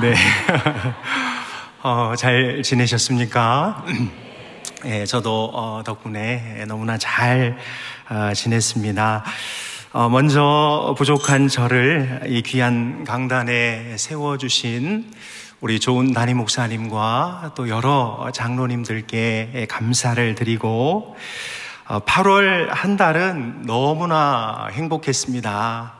네. 잘 지내셨습니까? 예, 저도 덕분에 너무나 잘 지냈습니다. 먼저 부족한 저를 이 귀한 강단에 세워주신 우리 좋은 담임 목사님과 또 여러 장로님들께 감사를 드리고 8월 한 달은 너무나 행복했습니다.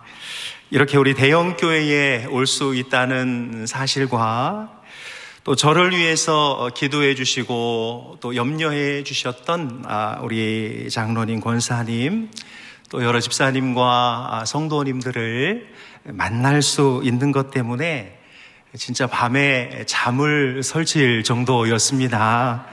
이렇게 우리 대형교회에 올 수 있다는 사실과 또 저를 위해서 기도해 주시고 또 염려해 주셨던 우리 장로님, 권사님, 또 여러 집사님과 성도님들을 만날 수 있는 것 때문에 진짜 밤에 잠을 설칠 정도였습니다.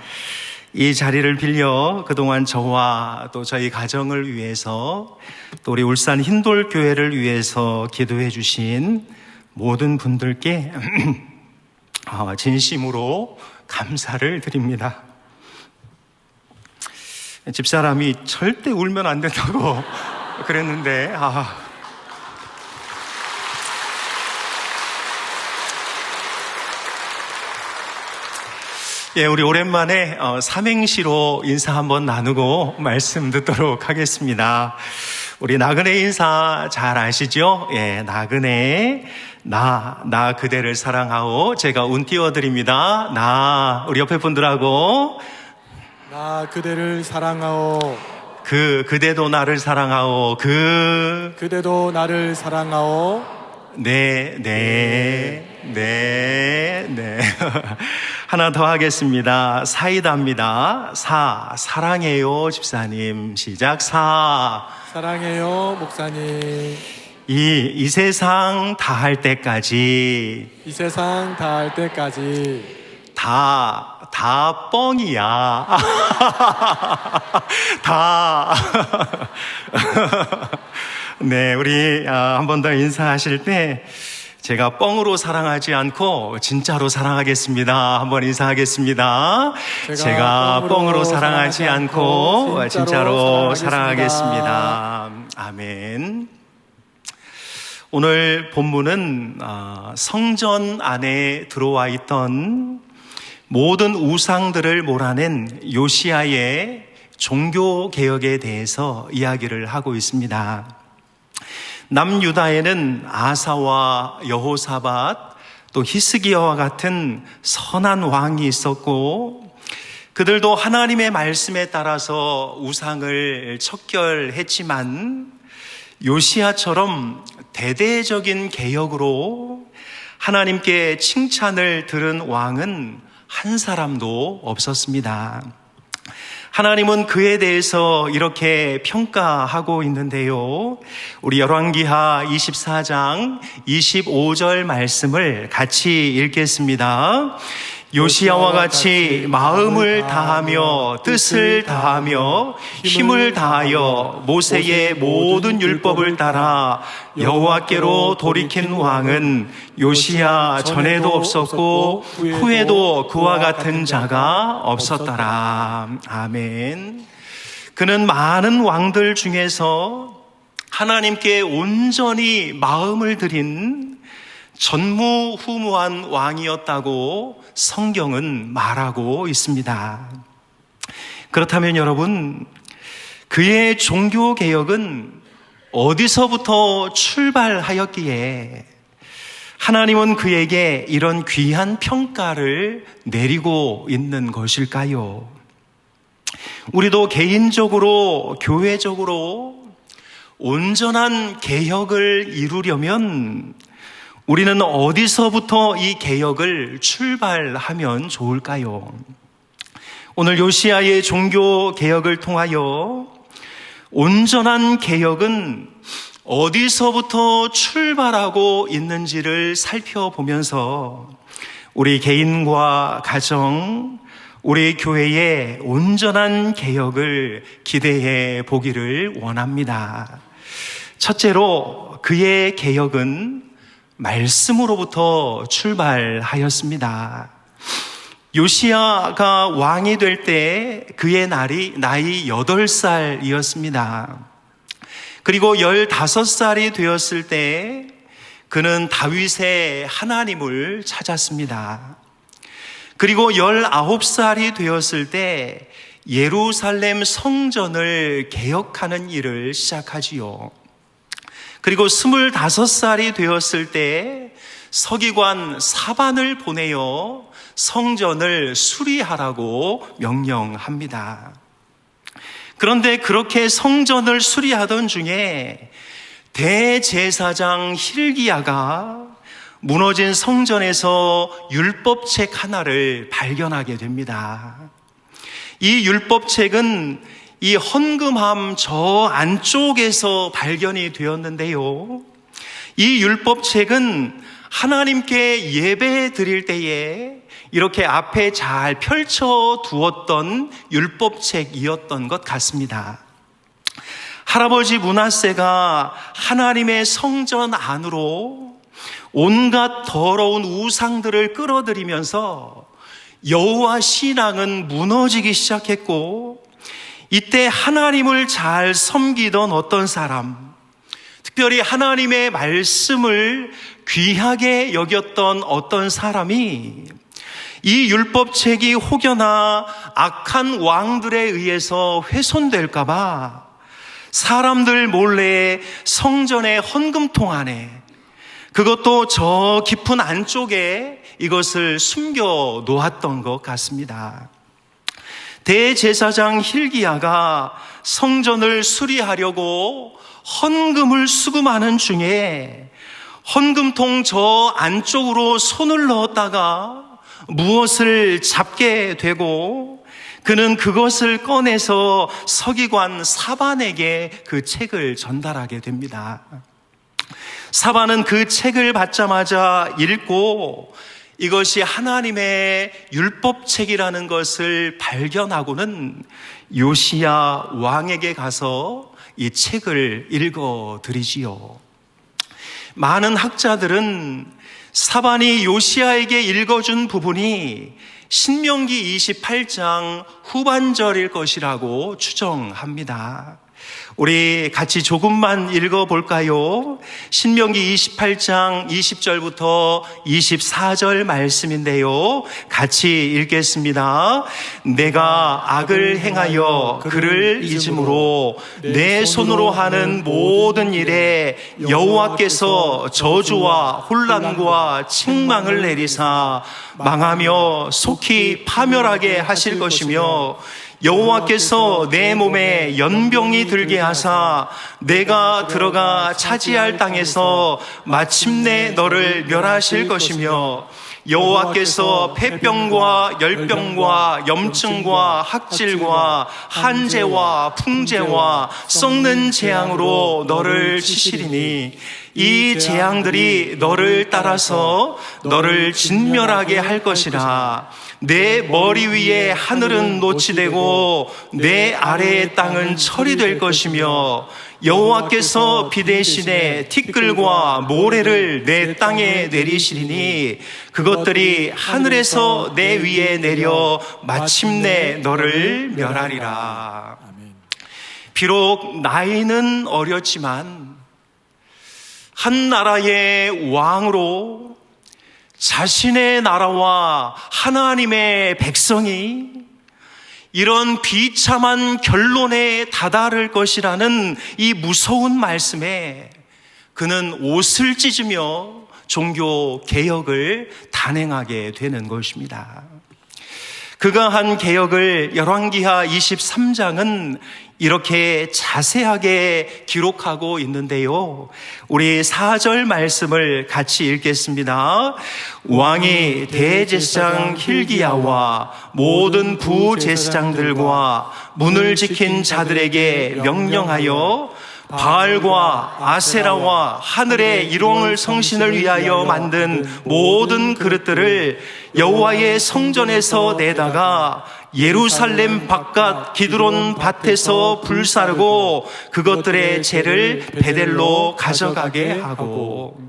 이 자리를 빌려 그동안 저와 또 저희 가정을 위해서 또 우리 울산 흰돌교회를 위해서 기도해 주신 모든 분들께 진심으로 감사를 드립니다. 집사람이 절대 울면 안 된다고 그랬는데 예, 우리 오랜만에 삼행시로 인사 한번 나누고 말씀 듣도록 하겠습니다. 우리 나그네 인사 잘 아시죠? 예, 나그네 나 그대를 사랑하오. 제가 운 띄워드립니다. 우리 옆에 분들하고 나 그대를 사랑하오. 그대도 나를 사랑하오. 그대도 나를 사랑하오. 네. 하나 더 하겠습니다. 사이다입니다. 사랑해요, 집사님. 시작. 사랑해요, 목사님. 이 세상 다 할 때까지. 이 세상 다 할 때까지. 다 뻥이야. 네, 우리 한 번 더 인사하실 때 제가 뻥으로 사랑하지 않고 진짜로 사랑하겠습니다. 한번 인사하겠습니다. 제가 뻥으로 사랑하지 않고 진짜로 사랑하겠습니다. 아멘. 오늘 본문은 성전 안에 들어와 있던 모든 우상들을 몰아낸 요시야의 종교개혁에 대해서 이야기를 하고 있습니다. 남유다에는 아사와 여호사밧 또 히스기야와 같은 선한 왕이 있었고 그들도 하나님의 말씀에 따라서 우상을 척결했지만 요시야처럼 대대적인 개혁으로 하나님께 칭찬을 들은 왕은 한 사람도 없었습니다. 하나님은 그에 대해서 이렇게 평가하고 있는데요. 우리 열왕기하 24장 25절 말씀을 같이 읽겠습니다. 요시야와 같이 마음을 다하며 뜻을 다하며 힘을 다하여 모세의 모든 율법을 따라 여호와께로 돌이킨 왕은 요시야 전에도 없었고 후에도 그와 같은 자가 없었더라. 아멘. 그는 많은 왕들 중에서 하나님께 온전히 마음을 들인 전무후무한 왕이었다고 성경은 말하고 있습니다. 그렇다면 여러분, 그의 종교개혁은 어디서부터 출발하였기에 하나님은 그에게 이런 귀한 평가를 내리고 있는 것일까요? 우리도 개인적으로, 교회적으로 온전한 개혁을 이루려면 우리는 어디서부터 이 개혁을 출발하면 좋을까요? 오늘 요시야의 종교 개혁을 통하여 온전한 개혁은 어디서부터 출발하고 있는지를 살펴보면서 우리 개인과 가정, 우리 교회의 온전한 개혁을 기대해 보기를 원합니다. 첫째로 그의 개혁은 말씀으로부터 출발하였습니다. 요시야가 왕이 될 때 그의 나이 8살이었습니다. 그리고 15살이 되었을 때 그는 다윗의 하나님을 찾았습니다. 그리고 19살이 되었을 때 예루살렘 성전을 개혁하는 일을 시작하지요. 그리고 25살이 되었을 때 서기관 사반을 보내어 성전을 수리하라고 명령합니다. 그런데 그렇게 성전을 수리하던 중에 대제사장 hil기야가 무너진 성전에서 율법책 하나를 발견하게 됩니다. 이 율법책은 이 헌금함 저 안쪽에서 발견이 되었는데요. 이 율법책은 하나님께 예배 드릴 때에 이렇게 앞에 잘 펼쳐 두었던 율법책이었던 것 같습니다. 할아버지 므낫세가 하나님의 성전 안으로 온갖 더러운 우상들을 끌어들이면서 여호와 신앙은 무너지기 시작했고, 이때 하나님을 잘 섬기던 어떤 사람, 특별히 하나님의 말씀을 귀하게 여겼던 어떤 사람이 이 율법책이 혹여나 악한 왕들에 의해서 훼손될까 봐 사람들 몰래 성전의 헌금통 안에, 그것도 저 깊은 안쪽에 이것을 숨겨 놓았던 것 같습니다. 대제사장 hil기야가 성전을 수리하려고 헌금을 수금하는 중에 헌금통 저 안쪽으로 손을 넣었다가 무엇을 잡게 되고, 그는 그것을 꺼내서 서기관 사반에게 그 책을 전달하게 됩니다. 사반은 그 책을 받자마자 읽고 이것이 하나님의 율법책이라는 것을 발견하고는 요시야 왕에게 가서 이 책을 읽어드리지요. 많은 학자들은 사반이 요시야에게 읽어준 부분이 신명기 28장 후반절일 것이라고 추정합니다. 우리 같이 조금만 읽어볼까요? 신명기 28장 20절부터 24절 말씀인데요, 같이 읽겠습니다. 내가 악을 행하여 그를 잊음으로 내 손으로 하는 모든 일에 여호와께서 저주와 혼란과 책망을 내리사 망하며 속히 파멸하게 하실 것이며, 여호와께서 내 몸에 연병이 들게 하사 내가 들어가 차지할 땅에서 마침내 너를 멸하실 것이며, 여호와께서 폐병과 열병과 염증과 학질과 한재와 풍재와 썩는 재앙으로 너를 치시리니 이 재앙들이 너를 따라서 너를 진멸하게 할 것이라. 내 머리 위에 하늘은 노치되고 내 아래의 땅은 철이 될 것이며, 여호와께서 비 대신에 티끌과 모래를 내 땅에 내리시리니 그것들이 하늘에서 내 위에 내려 마침내 너를 멸하리라. 비록 나이는 어렸지만 한 나라의 왕으로 자신의 나라와 하나님의 백성이 이런 비참한 결론에 다다를 것이라는 이 무서운 말씀에 그는 옷을 찢으며 종교 개혁을 단행하게 되는 것입니다. 그가 한 개혁을 열왕기하 23장은 이렇게 자세하게 기록하고 있는데요, 우리 4절 말씀을 같이 읽겠습니다. 왕이 대제사장 hil기야와 모든 부제사장들과 문을 지킨 자들에게 명령하여 바알과 아세라와 하늘의 일용을 성신을 위하여 만든 모든 그릇들을 여호와의 성전에서 내다가 예루살렘 바깥 기드론 밭에서 불사르고 그것들의 재를 베델로 가져가게 하고,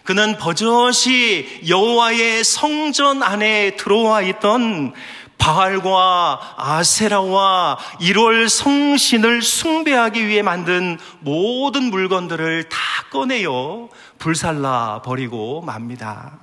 그는 버젓이 여호와의 성전 안에 들어와 있던 바알과 아세라와 1월 성신을 숭배하기 위해 만든 모든 물건들을 다 꺼내요 불살라 버리고 맙니다.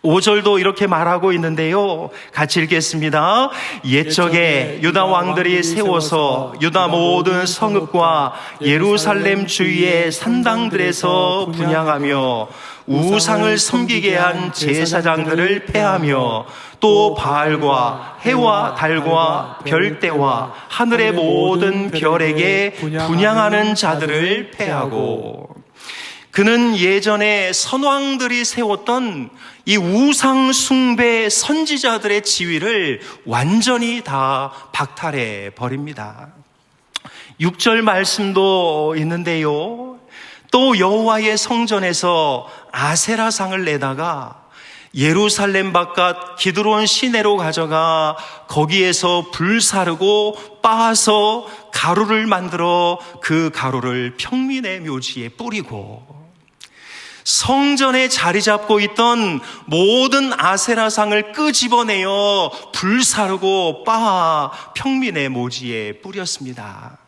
5절도 이렇게 말하고 있는데요. 같이 읽겠습니다. 옛적에 유다 왕들이 세워서 유다 모든 성읍과 예루살렘 주위의 산당들에서 분향하며 우상을 섬기게 한 제사장들을 폐하며 또 바알과 해와 달과 별대와 하늘의 모든 별에게 분향하는 자들을 폐하고, 그는 예전에 선왕들이 세웠던 이 우상 숭배 선지자들의 지위를 완전히 다 박탈해 버립니다. 6절 말씀도 있는데요. 또 여호와의 성전에서 아세라상을 내다가 예루살렘 바깥 기드론 시내로 가져가 거기에서 불사르고 빻아서 가루를 만들어 그 가루를 평민의 묘지에 뿌리고, 성전에 자리 잡고 있던 모든 아세라상을 끄집어내어 불사르고 빻아 평민의 묘지에 뿌렸습니다.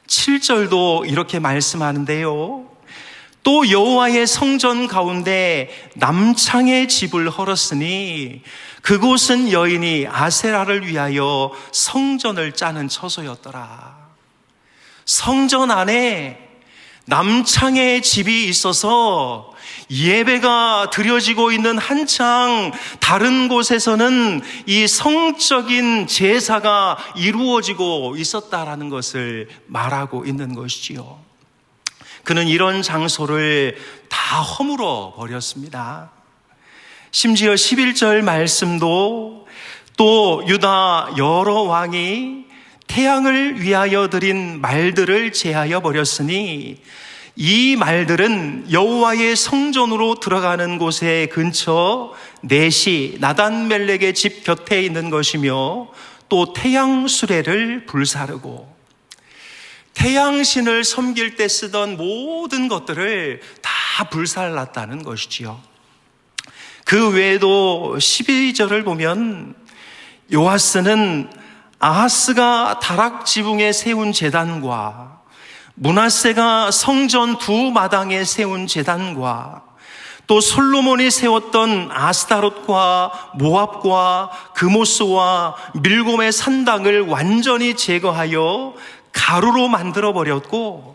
7절도 이렇게 말씀하는데요. 또 여호와의 성전 가운데 남창의 집을 헐었으니 그곳은 여인이 아세라를 위하여 성전을 짜는 처소였더라. 성전 안에 남창의 집이 있어서 예배가 드려지고 있는 한창 다른 곳에서는 이 성적인 제사가 이루어지고 있었다라는 것을 말하고 있는 것이지요. 그는 이런 장소를 다 허물어 버렸습니다. 심지어 11절 말씀도 또 유다 여러 왕이 태양을 위하여 드린 말들을 제하여 버렸으니 이 말들은 여호와의 성전으로 들어가는 곳의 근처 넷이 나단멜렉의 집 곁에 있는 것이며, 또 태양 수레를 불사르고, 태양신을 섬길 때 쓰던 모든 것들을 다 불살랐다는 것이지요. 그 외에도 12절을 보면 요아스는 아하스가 다락 지붕에 세운 제단과 므낫세가 성전 두 마당에 세운 제단과 또 솔로몬이 세웠던 아스타롯과 모압과 그모스와 밀곰의 산당을 완전히 제거하여 가루로 만들어버렸고,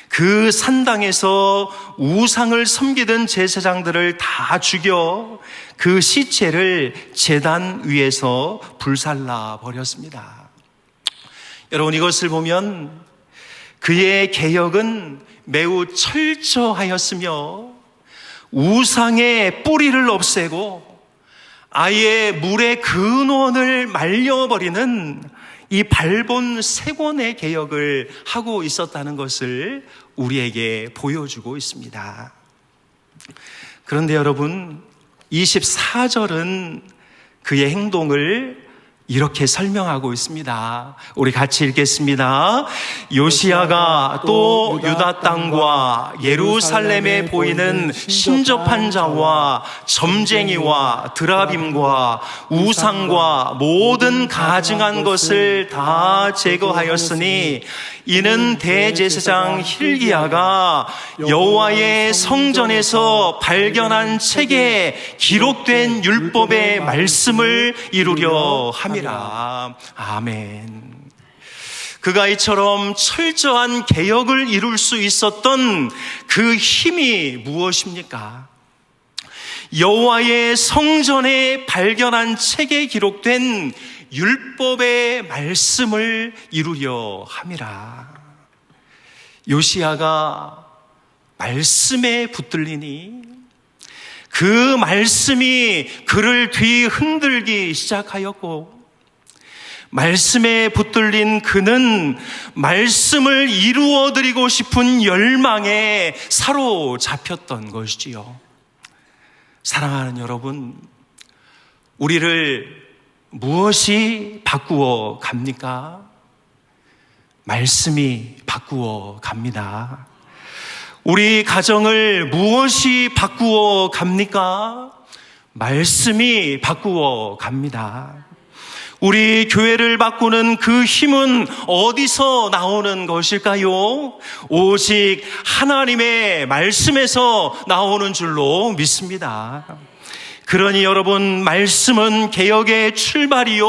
그 산당에서 우상을 섬기던 제사장들을 다 죽여 그 시체를 제단 위에서 불살라 버렸습니다. 여러분, 이것을 보면 그의 개혁은 매우 철저하였으며 우상의 뿌리를 없애고 아예 물의 근원을 말려버리는 이 발본 세권의 개혁을 하고 있었다는 것을 우리에게 보여주고 있습니다. 그런데 여러분, 24절은 그의 행동을 이렇게 설명하고 있습니다. 우리 같이 읽겠습니다. 요시야가 또 유다 땅과 예루살렘에 보이는 신접한 자와 점쟁이와 드라빔과 우상과 모든 가증한 것을 다 제거하였으니 이는 대제사장 힐기야가 여호와의 성전에서 발견한 책에 기록된 율법의 말씀을 이루려 함이라. 아멘. 그가 이처럼 철저한 개혁을 이룰 수 있었던 그 힘이 무엇입니까? 여호와의 성전에 발견한 책에 기록된 율법의 말씀을 이루려 함이라. 요시야가 말씀에 붙들리니 그 말씀이 그를 뒤흔들기 시작하였고, 말씀에 붙들린 그는 말씀을 이루어드리고 싶은 열망에 사로잡혔던 것이지요. 사랑하는 여러분, 우리를 무엇이 바꾸어 갑니까? 말씀이 바꾸어 갑니다. 우리 가정을 무엇이 바꾸어 갑니까? 말씀이 바꾸어 갑니다. 우리 교회를 바꾸는 그 힘은 어디서 나오는 것일까요? 오직 하나님의 말씀에서 나오는 줄로 믿습니다. 그러니 여러분, 말씀은 개혁의 출발이요,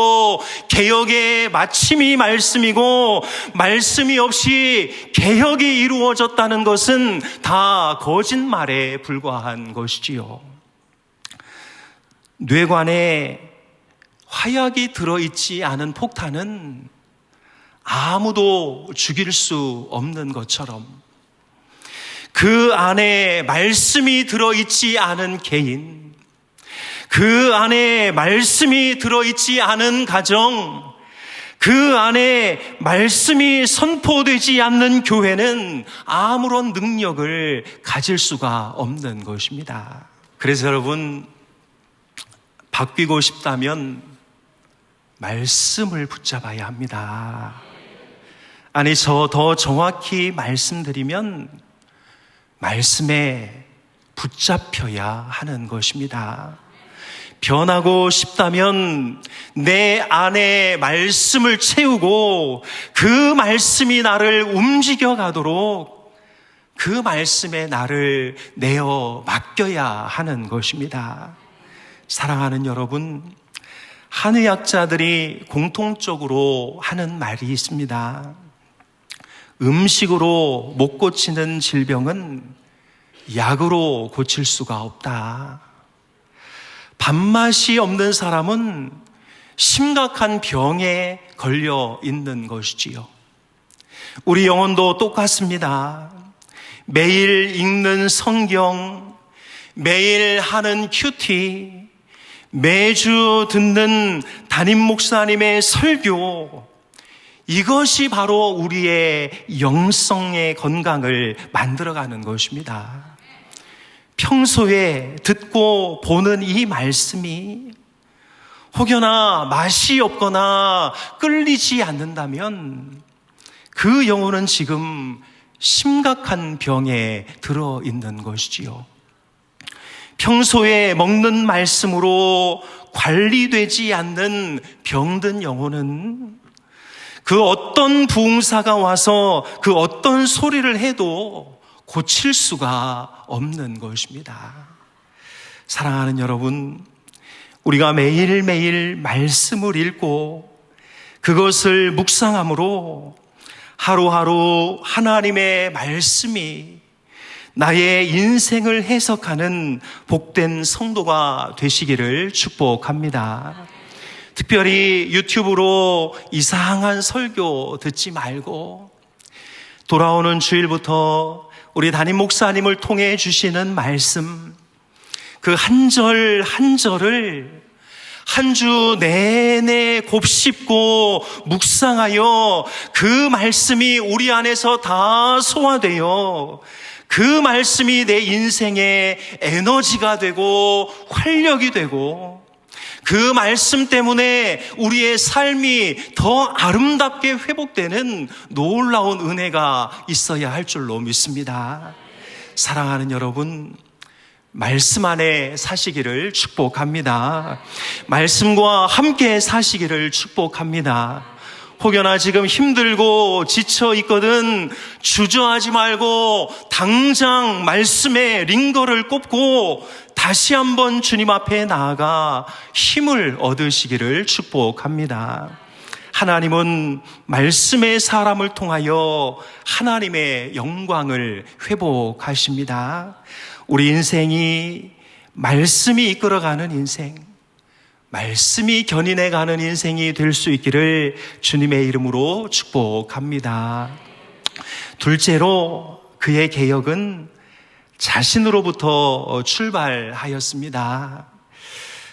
개혁의 마침이 말씀이고, 말씀이 없이 개혁이 이루어졌다는 것은 다 거짓말에 불과한 것이지요. 뇌관에 화약이 들어있지 않은 폭탄은 아무도 죽일 수 없는 것처럼, 그 안에 말씀이 들어있지 않은 개인, 그 안에 말씀이 들어있지 않은 가정, 그 안에 말씀이 선포되지 않는 교회는 아무런 능력을 가질 수가 없는 것입니다. 그래서 여러분, 바뀌고 싶다면 말씀을 붙잡아야 합니다. 아니, 더 정확히 말씀드리면 말씀에 붙잡혀야 하는 것입니다. 변하고 싶다면 내 안에 말씀을 채우고 그 말씀이 나를 움직여 가도록 그 말씀에 나를 내어 맡겨야 하는 것입니다. 사랑하는 여러분, 한의학자들이 공통적으로 하는 말이 있습니다. 음식으로 못 고치는 질병은 약으로 고칠 수가 없다. 밥맛이 없는 사람은 심각한 병에 걸려 있는 것이지요. 우리 영혼도 똑같습니다. 매일 읽는 성경, 매일 하는 큐티, 매주 듣는 담임 목사님의 설교, 이것이 바로 우리의 영성의 건강을 만들어가는 것입니다. 평소에 듣고 보는 이 말씀이 혹여나 맛이 없거나 끌리지 않는다면 그 영혼은 지금 심각한 병에 들어있는 것이지요. 평소에 먹는 말씀으로 관리되지 않는 병든 영혼은 그 어떤 부흥사가 와서 그 어떤 소리를 해도 고칠 수가 없는 것입니다. 사랑하는 여러분, 우리가 매일매일 말씀을 읽고 그것을 묵상함으로 하루하루 하나님의 말씀이 나의 인생을 해석하는 복된 성도가 되시기를 축복합니다. 특별히 유튜브로 이상한 설교 듣지 말고 돌아오는 주일부터 우리 담임 목사님을 통해 주시는 말씀, 그 한 절 한 절을 한 주 내내 곱씹고 묵상하여 그 말씀이 우리 안에서 다 소화되어 그 말씀이 내 인생의 에너지가 되고 활력이 되고 그 말씀 때문에 우리의 삶이 더 아름답게 회복되는 놀라운 은혜가 있어야 할 줄로 믿습니다. 사랑하는 여러분, 말씀 안에 사시기를 축복합니다. 말씀과 함께 사시기를 축복합니다. 혹여나 지금 힘들고 지쳐 있거든 주저하지 말고 당장 말씀에 링거를 꼽고 다시 한번 주님 앞에 나아가 힘을 얻으시기를 축복합니다. 하나님은 말씀의 사람을 통하여 하나님의 영광을 회복하십니다. 우리 인생이 말씀이 이끌어가는 인생, 말씀이 견인해가는 인생이 될 수 있기를 주님의 이름으로 축복합니다. 둘째로 그의 개혁은 자신으로부터 출발하였습니다.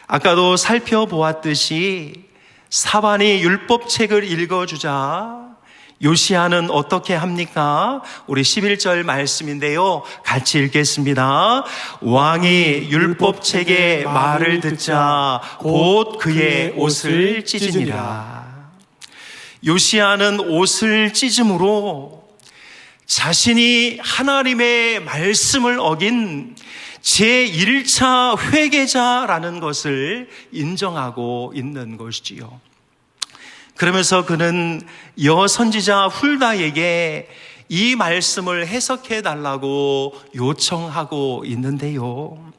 아까도 살펴보았듯이 사반이 율법책을 읽어주자 요시야는 어떻게 합니까? 우리 11절 말씀인데요, 같이 읽겠습니다. 왕이 율법책의 말을 듣자 곧 그의 옷을 찢으니라. 요시야는 옷을 찢음으로 자신이 하나님의 말씀을 어긴 제1차 회개자라는 것을 인정하고 있는 것이지요. 그러면서 그는 여선지자 훌다에게 이 말씀을 해석해 달라고 요청하고 있는데요.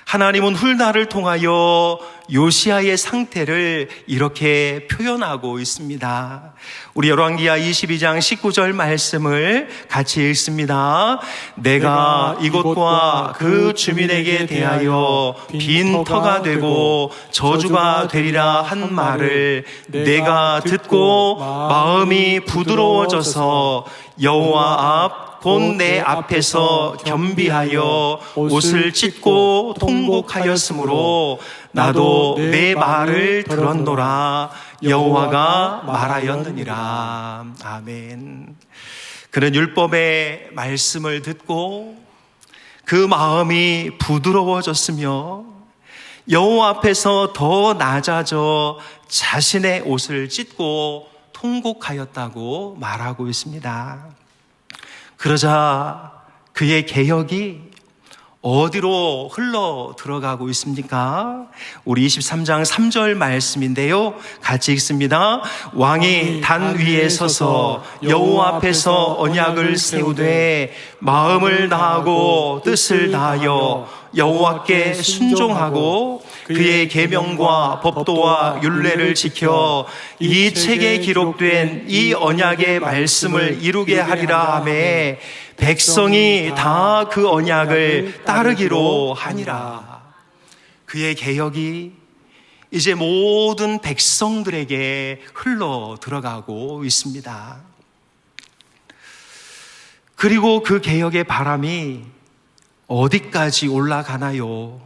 하나님은 훌다를 통하여 요시야의 상태를 이렇게 표현하고 있습니다. 우리 열왕기하 22장 19절 말씀을 같이 읽습니다. 내가 이곳과 그 주민에게 대하여 빈 터가 되고 저주가 되리라 한 말을 내가 듣고 마음이 부드러워져서 여호와 앞 곧 내 앞에서 겸비하여 옷을 찢고 통곡하였으므로 나도 내 말을 들었노라. 여호와가 말하였느니라. 아멘. 그는 율법의 말씀을 듣고 그 마음이 부드러워졌으며 여호와 앞에서 더 낮아져 자신의 옷을 찢고 통곡하였다고 말하고 있습니다. 그러자 그의 개혁이 어디로 흘러 들어가고 있습니까? 우리 23장 3절 말씀인데요. 같이 읽습니다. 왕이 단 위에 서서 여호와 앞에서 언약을 세우되 마음을 다하고 뜻을 다하여 여호와께 순종하고 그의 계명과 법도와 율례를 지켜 이 책에 기록된 이 언약의 말씀을 이루게 하리라 하매 백성이 다 그 언약을 따르기로 하니라. 그의 개혁이 이제 모든 백성들에게 흘러 들어가고 있습니다. 그리고 그 개혁의 바람이 어디까지 올라가나요?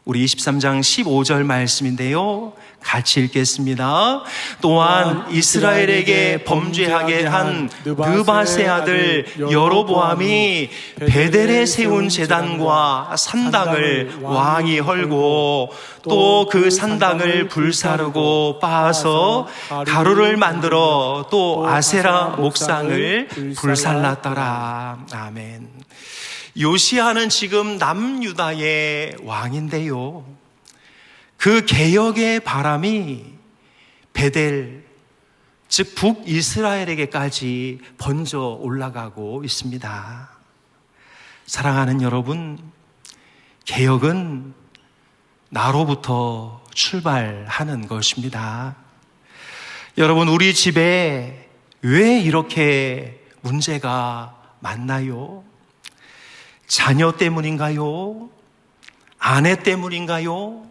우리 23장 15절 말씀인데요. 같이 읽겠습니다. 또한 이스라엘에게 범죄하게 한 느밧의 아들 여로보암이 베델에 세운 제단과 산당을 왕이 헐고 또 그 산당을 불사르고 빻아서 가루를 만들어 또 아세라 목상을 불살랐더라. 아멘. 요시야는 지금 남유다의 왕인데요. 그 개혁의 바람이 베델, 즉 북이스라엘에게까지 번져 올라가고 있습니다. 사랑하는 여러분, 개혁은 나로부터 출발하는 것입니다. 여러분, 우리 집에 왜 이렇게 문제가 많나요? 자녀 때문인가요? 아내 때문인가요?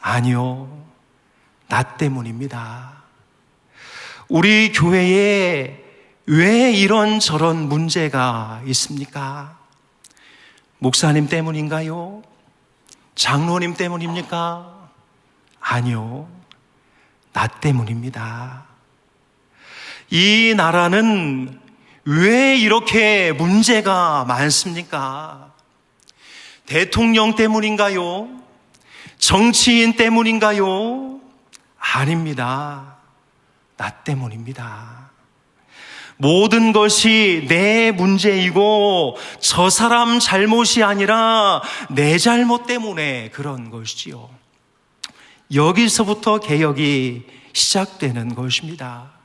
아니요, 나 때문입니다. 우리 교회에 왜 이런저런 문제가 있습니까? 목사님 때문인가요? 장로님 때문입니까? 아니요, 나 때문입니다. 이 나라는 왜 이렇게 문제가 많습니까? 대통령 때문인가요? 정치인 때문인가요? 아닙니다. 나 때문입니다. 모든 것이 내 문제이고 저 사람 잘못이 아니라 내 잘못 때문에 그런 것이지요. 여기서부터 개혁이 시작되는 것입니다.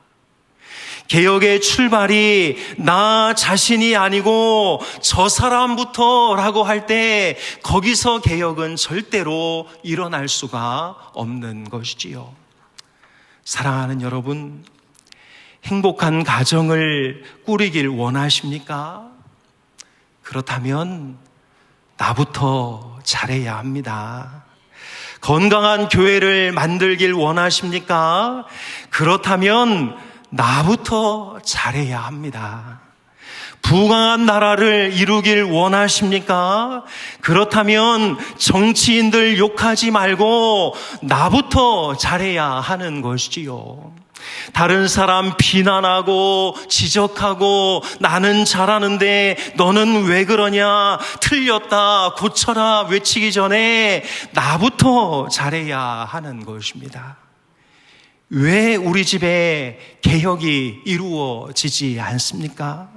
개혁의 출발이 나 자신이 아니고 저 사람부터라고 할 때 거기서 개혁은 절대로 일어날 수가 없는 것이지요. 사랑하는 여러분, 행복한 가정을 꾸리길 원하십니까? 그렇다면 나부터 잘해야 합니다. 건강한 교회를 만들길 원하십니까? 그렇다면 나부터 잘해야 합니다. 부강한 나라를 이루길 원하십니까? 그렇다면 정치인들 욕하지 말고 나부터 잘해야 하는 것이지요. 다른 사람 비난하고 지적하고 나는 잘하는데 너는 왜 그러냐, 틀렸다, 고쳐라 외치기 전에 나부터 잘해야 하는 것입니다. 왜 우리 집에 개혁이 이루어지지 않습니까?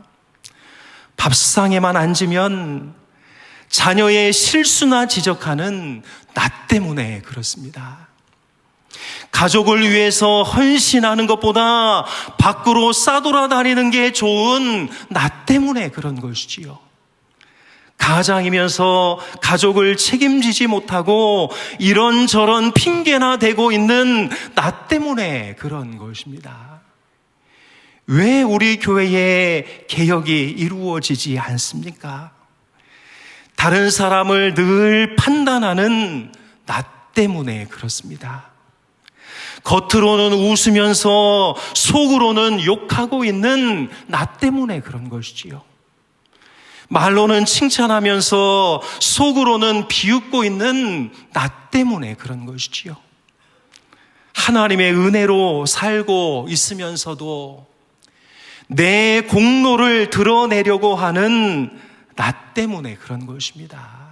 밥상에만 앉으면 자녀의 실수나 지적하는 나 때문에 그렇습니다. 가족을 위해서 헌신하는 것보다 밖으로 싸돌아다니는 게 좋은 나 때문에 그런 것이지요. 가장이면서 가족을 책임지지 못하고 이런저런 핑계나 대고 있는 나 때문에 그런 것입니다. 왜 우리 교회에 개혁이 이루어지지 않습니까? 다른 사람을 늘 판단하는 나 때문에 그렇습니다. 겉으로는 웃으면서 속으로는 욕하고 있는 나 때문에 그런 것이지요. 말로는 칭찬하면서 속으로는 비웃고 있는 나 때문에 그런 것이지요. 하나님의 은혜로 살고 있으면서도 내 공로를 드러내려고 하는 나 때문에 그런 것입니다.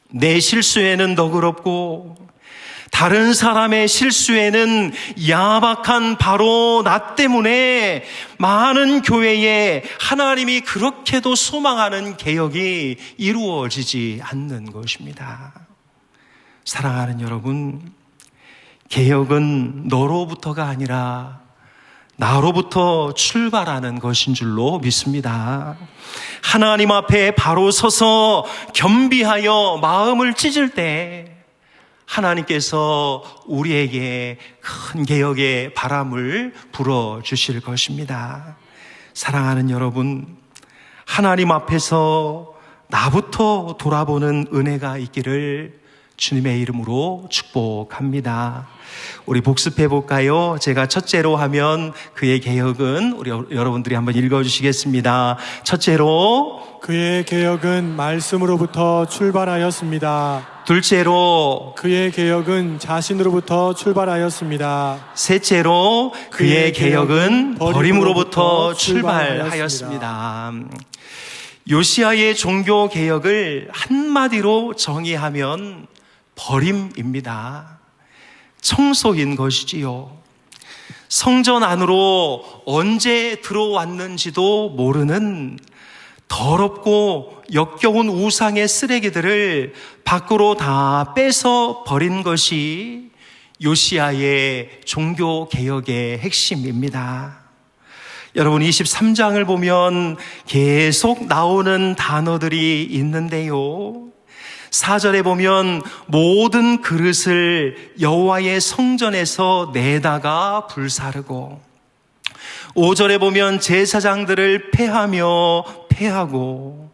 내 실수에는 너그럽고 다른 사람의 실수에는 야박한 바로 나 때문에 많은 교회에 하나님이 그렇게도 소망하는 개혁이 이루어지지 않는 것입니다. 사랑하는 여러분, 개혁은 너로부터가 아니라 나로부터 출발하는 것인 줄로 믿습니다. 하나님 앞에 바로 서서 겸비하여 마음을 찢을 때 하나님께서 우리에게 큰 개혁의 바람을 불어주실 것입니다. 사랑하는 여러분, 하나님 앞에서 나부터 돌아보는 은혜가 있기를 주님의 이름으로 축복합니다. 우리 복습해 볼까요? 제가 첫째로 하면 그의 개혁은 우리 여러분들이 한번 읽어주시겠습니다. 첫째로 그의 개혁은 말씀으로부터 출발하였습니다. 둘째로 그의 개혁은 자신으로부터 출발하였습니다. 셋째로 그의 개혁은 버림으로부터 출발하였습니다. 요시아의 종교 개혁을 한마디로 정의하면 버림입니다. 청소인 것이지요. 성전 안으로 언제 들어왔는지도 모르는 더럽고 역겨운 우상의 쓰레기들을 밖으로 다 빼서 버린 것이 요시아의 종교 개혁의 핵심입니다. 여러분 23장을 보면 계속 나오는 단어들이 있는데요. 4절에 보면 모든 그릇을 여호와의 성전에서 내다가 불사르고, 5절에 보면 제사장들을 폐하고,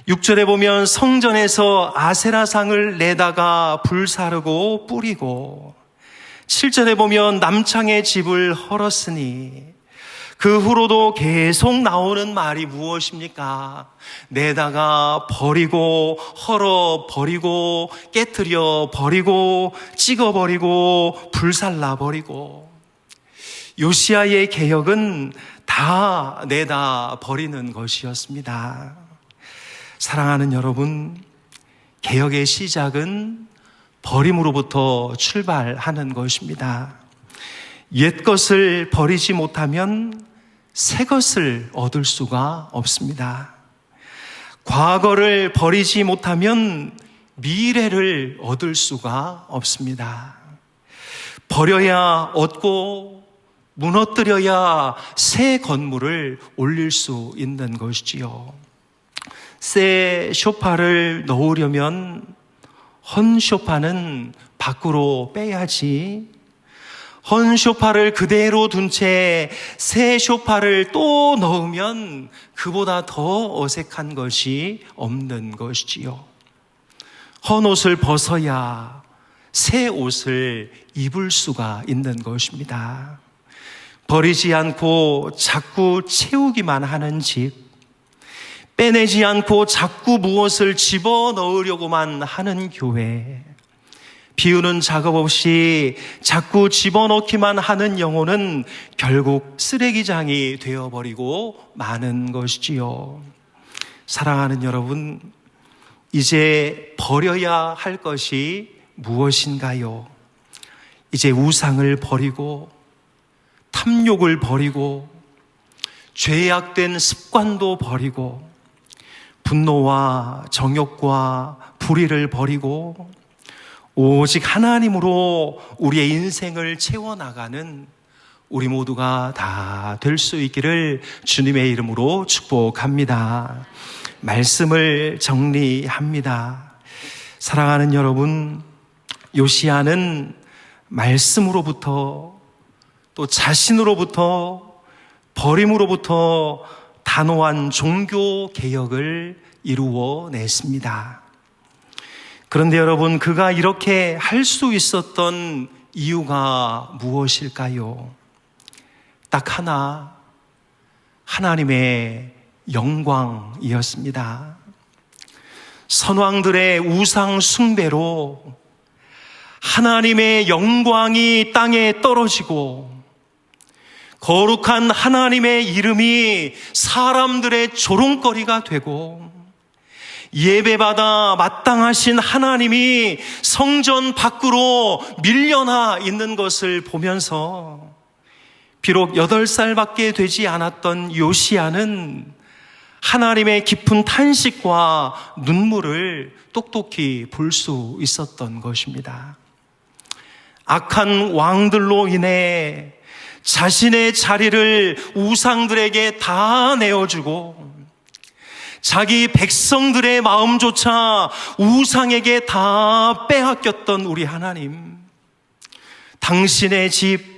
6절에 보면 성전에서 아세라상을 내다가 불사르고 뿌리고, 7절에 보면 남창의 집을 헐었으니, 그 후로도 계속 나오는 말이 무엇입니까? 내다가 버리고, 헐어 버리고, 깨트려 버리고, 찍어 버리고, 불살라 버리고. 요시아의 개혁은 다 내다 버리는 것이었습니다. 사랑하는 여러분, 개혁의 시작은 버림으로부터 출발하는 것입니다. 옛 것을 버리지 못하면 새 것을 얻을 수가 없습니다. 과거를 버리지 못하면 미래를 얻을 수가 없습니다. 버려야 얻고 무너뜨려야 새 건물을 올릴 수 있는 것이지요. 새 쇼파를 넣으려면 헌 쇼파는 밖으로 빼야지, 헌 쇼파를 그대로 둔 채 새 쇼파를 또 넣으면 그보다 더 어색한 것이 없는 것이지요. 헌 옷을 벗어야 새 옷을 입을 수가 있는 것입니다. 버리지 않고 자꾸 채우기만 하는 집, 빼내지 않고 자꾸 무엇을 집어넣으려고만 하는 교회, 비우는 작업 없이 자꾸 집어넣기만 하는 영혼은 결국 쓰레기장이 되어버리고 마는 것이지요. 사랑하는 여러분, 이제 버려야 할 것이 무엇인가요? 이제 우상을 버리고 탐욕을 버리고 죄악된 습관도 버리고 분노와 정욕과 불의를 버리고 오직 하나님으로 우리의 인생을 채워나가는 우리 모두가 다 될 수 있기를 주님의 이름으로 축복합니다. 말씀을 정리합니다. 사랑하는 여러분, 요시야는 말씀으로부터 또 자신으로부터 버림으로부터 단호한 종교 개혁을 이루어냈습니다. 그런데 여러분, 그가 이렇게 할 수 있었던 이유가 무엇일까요? 딱 하나, 하나님의 영광이었습니다. 선왕들의 우상 숭배로 하나님의 영광이 땅에 떨어지고 거룩한 하나님의 이름이 사람들의 조롱거리가 되고 예배받아 마땅하신 하나님이 성전 밖으로 밀려나 있는 것을 보면서 비록 8살밖에 되지 않았던 요시야는 하나님의 깊은 탄식과 눈물을 똑똑히 볼 수 있었던 것입니다. 악한 왕들로 인해 자신의 자리를 우상들에게 다 내어주고 자기 백성들의 마음조차 우상에게 다 빼앗겼던 우리 하나님, 당신의 집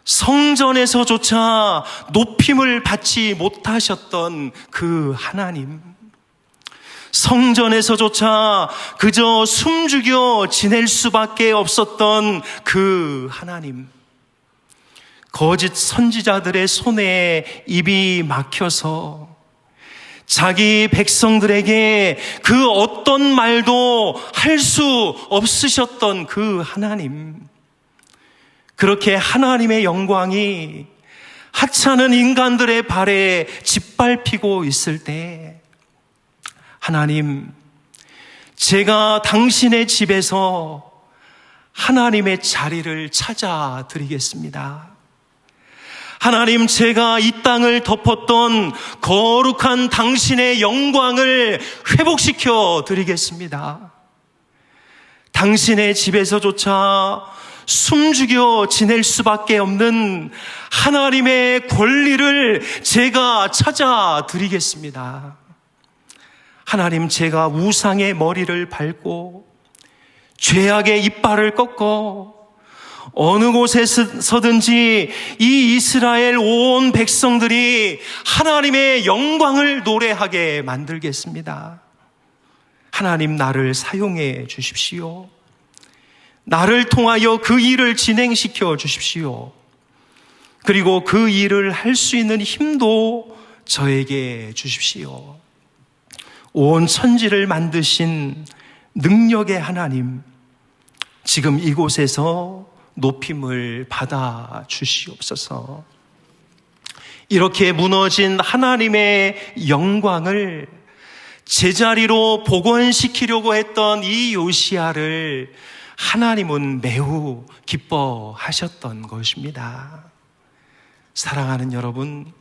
성전에서조차 높임을 받지 못하셨던 그 하나님, 성전에서조차 그저 숨죽여 지낼 수밖에 없었던 그 하나님, 거짓 선지자들의 손에 입이 막혀서 자기 백성들에게 그 어떤 말도 할 수 없으셨던 그 하나님, 그렇게 하나님의 영광이 하찮은 인간들의 발에 짓밟히고 있을 때 하나님, 제가 당신의 집에서 하나님의 자리를 찾아 드리겠습니다. 하나님, 제가 이 땅을 덮었던 거룩한 당신의 영광을 회복시켜 드리겠습니다. 당신의 집에서조차 숨죽여 지낼 수밖에 없는 하나님의 권리를 제가 찾아 드리겠습니다. 하나님, 제가 우상의 머리를 밟고 죄악의 이빨을 꺾어 어느 곳에서든지 이 이스라엘 온 백성들이 하나님의 영광을 노래하게 만들겠습니다. 하나님, 나를 사용해 주십시오. 나를 통하여 그 일을 진행시켜 주십시오. 그리고 그 일을 할 수 있는 힘도 저에게 주십시오. 온 천지를 만드신 능력의 하나님, 지금 이곳에서 높임을 받아 주시옵소서. 이렇게 무너진 하나님의 영광을 제자리로 복원시키려고 했던 이 요시야를 하나님은 매우 기뻐하셨던 것입니다. 사랑하는 여러분,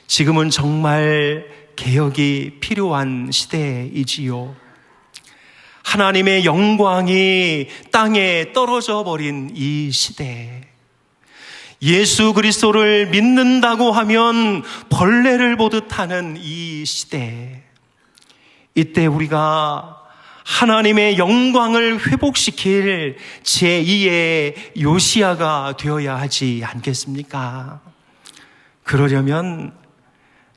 지금은 정말 개혁이 필요한 시대이지요. 하나님의 영광이 땅에 떨어져 버린 이 시대, 예수 그리스도를 믿는다고 하면 벌레를 보듯 하는 이 시대, 이때 우리가 하나님의 영광을 회복시킬 제2의 요시야가 되어야 하지 않겠습니까? 그러려면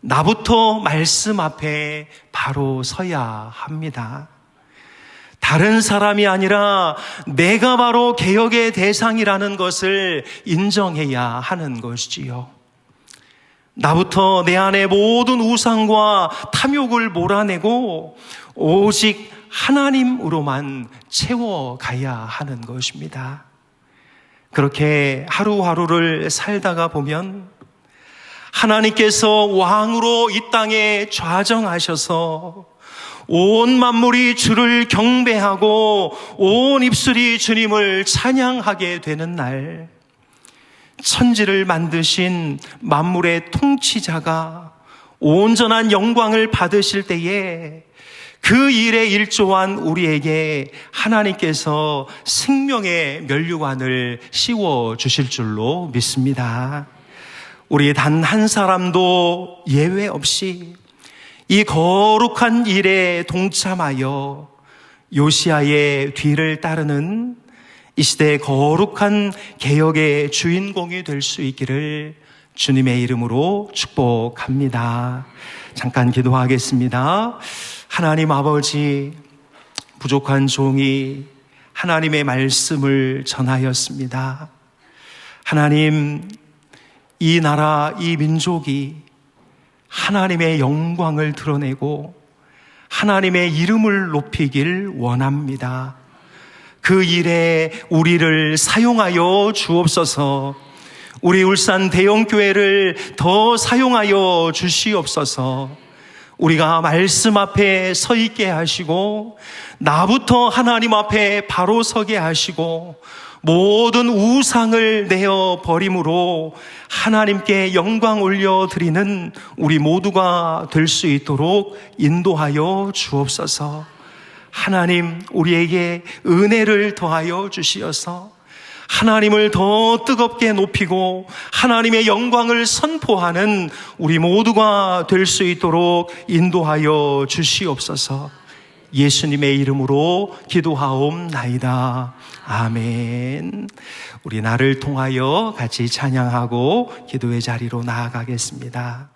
나부터 말씀 앞에 바로 서야 합니다. 다른 사람이 아니라 내가 바로 개혁의 대상이라는 것을 인정해야 하는 것이지요. 나부터 내 안에 모든 우상과 탐욕을 몰아내고 오직 하나님으로만 채워가야 하는 것입니다. 그렇게 하루하루를 살다가 보면 하나님께서 왕으로 이 땅에 좌정하셔서 온 만물이 주를 경배하고 온 입술이 주님을 찬양하게 되는 날, 천지를 만드신 만물의 통치자가 온전한 영광을 받으실 때에 그 일에 일조한 우리에게 하나님께서 생명의 면류관을 씌워 주실 줄로 믿습니다. 우리 단 한 사람도 예외 없이 이 거룩한 일에 동참하여 요시아의 뒤를 따르는 이 시대의 거룩한 개혁의 주인공이 될 수 있기를 주님의 이름으로 축복합니다. 잠깐 기도하겠습니다. 하나님 아버지, 부족한 종이 하나님의 말씀을 전하였습니다. 하나님, 이 나라, 이 민족이 하나님의 영광을 드러내고 하나님의 이름을 높이길 원합니다. 그 일에 우리를 사용하여 주옵소서. 우리 울산 대형교회를 더 사용하여 주시옵소서. 우리가 말씀 앞에 서 있게 하시고 나부터 하나님 앞에 바로 서게 하시고 모든 우상을 내어 버림으로 하나님께 영광 올려드리는 우리 모두가 될 수 있도록 인도하여 주옵소서. 하나님, 우리에게 은혜를 더하여 주시어서 하나님을 더 뜨겁게 높이고 하나님의 영광을 선포하는 우리 모두가 될 수 있도록 인도하여 주시옵소서. 예수님의 이름으로 기도하옵나이다. 아멘. 우리 나를 통하여 같이 찬양하고 기도의 자리로 나아가겠습니다.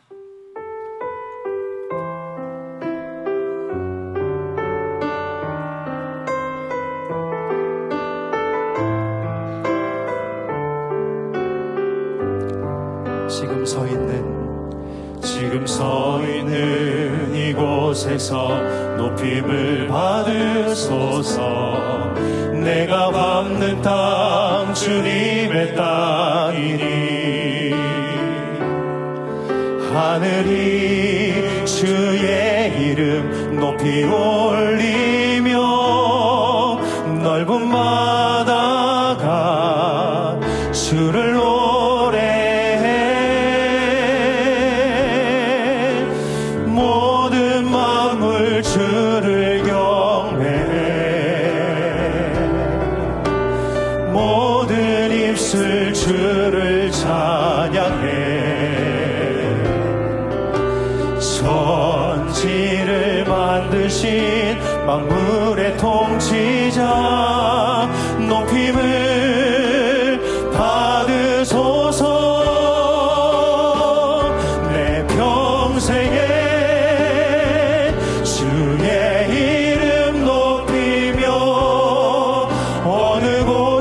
지금 서 있는 이곳에서 높임을 받으소서. 내가 밟는 땅 주님의 땅이니 하늘이 주의 이름 높이 올리며 넓은 바다가 주를 주를 경배해 모든 입술 주를 찬양해 천지를 만드신 만물의 통치자 높임을 받으소서. 내 평생에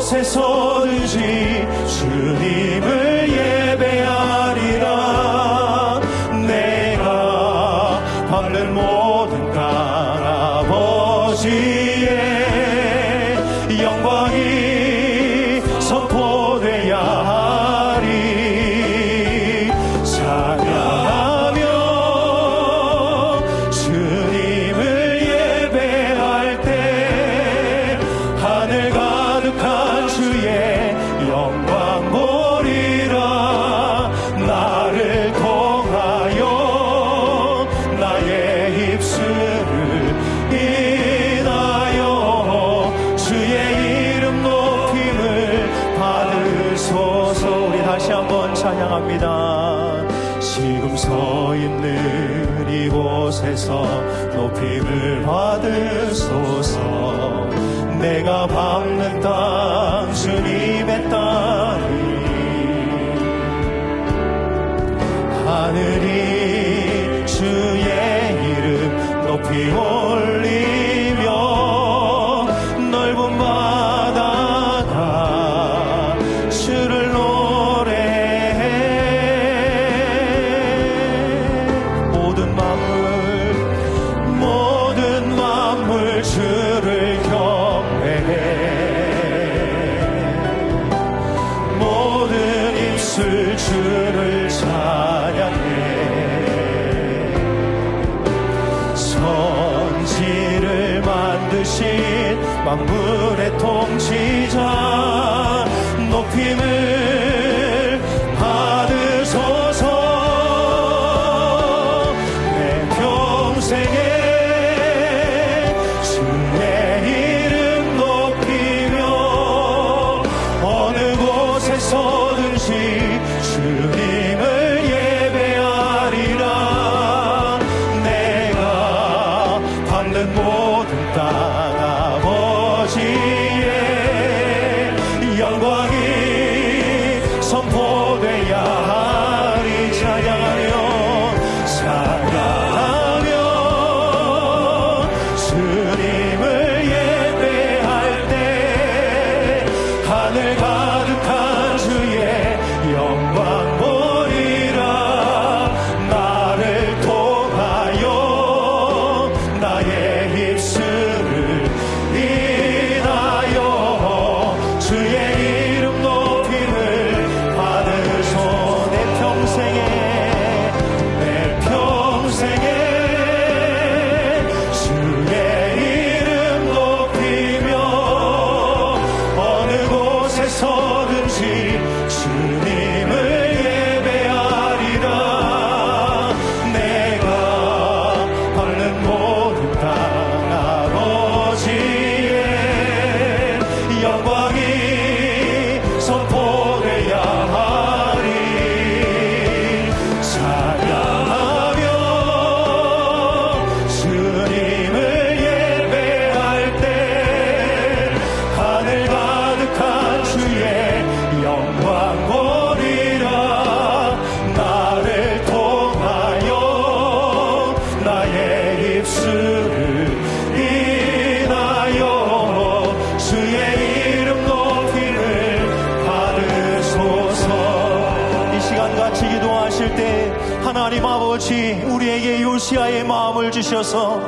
곳에서든지 주님을 예배하리라. 내가 밟는 모든 땅 아버지의 영광이 선포되어야 하리. 찬양하며 주님을 예배할 때 하늘 가득한 주의 영광 보리라. 나를 통하여 나의 입술을 인하여 주의 이름 높임을 받으소서. 우리 다시 한번 찬양합니다. 지금 서 있는 이곳에서 높임을 받으소서. 내가 밟는 땅 주님의 땅이 하늘이 주의 이름 높이 올리며 넓은 바다가 주를 노래해 모든 만물 주를 모든 입술 주를 찬양해 천지를 만드신 만물의 통치자 높임을 같이 기도하실 때 하나님 아버지 우리에게 요시아의 마음을 주셔서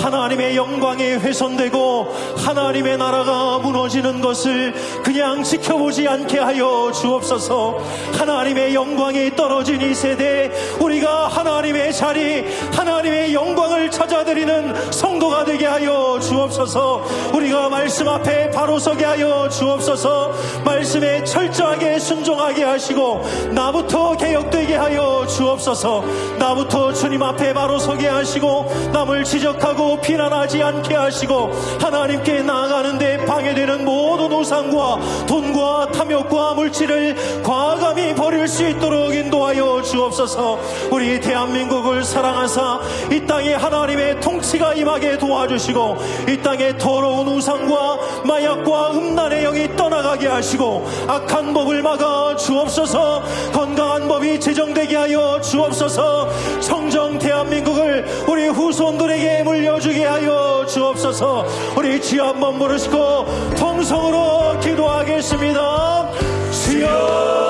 하나님의 영광이 훼손되고 하나님의 나라가 무너지는 것을 그냥 지켜보지 않게 하여 주옵소서. 하나님의 영광이 떨어진 이 세대에 우리가 하나님의 자리, 하나님의 영광을 찾아드리는 성도가 되게 하여 주옵소서. 우리가 말씀 앞에 바로 서게 하여 주옵소서. 말씀에 철저하게 순종하게 하시고 나부터 개혁되게 하여 주옵소서. 나부터 주님 앞에 바로 서게 하시고 남을 지적하고 비난하지 않게 하시고 하나님께 나아가는데 방해되는 모든 우상과 돈과 탐욕과 물질을 과감히 버릴 수 있도록 인도하여 주옵소서. 우리 대한민국을 사랑하사 이 땅에 하나님의 통치가 임하게 도와주시고 이 땅에 더러운 우상과 마약과 음란의 영이 떠나가게 하시고 악한 법을 막아 주옵소서. 건강한 법이 제정되게 하여 주옵소서. 청정 대한민국을 우리 후손들에게 물려주게 하여 주옵소서. 우리 주여 한번 부르시고 통성으로 기도하겠습니다. 주여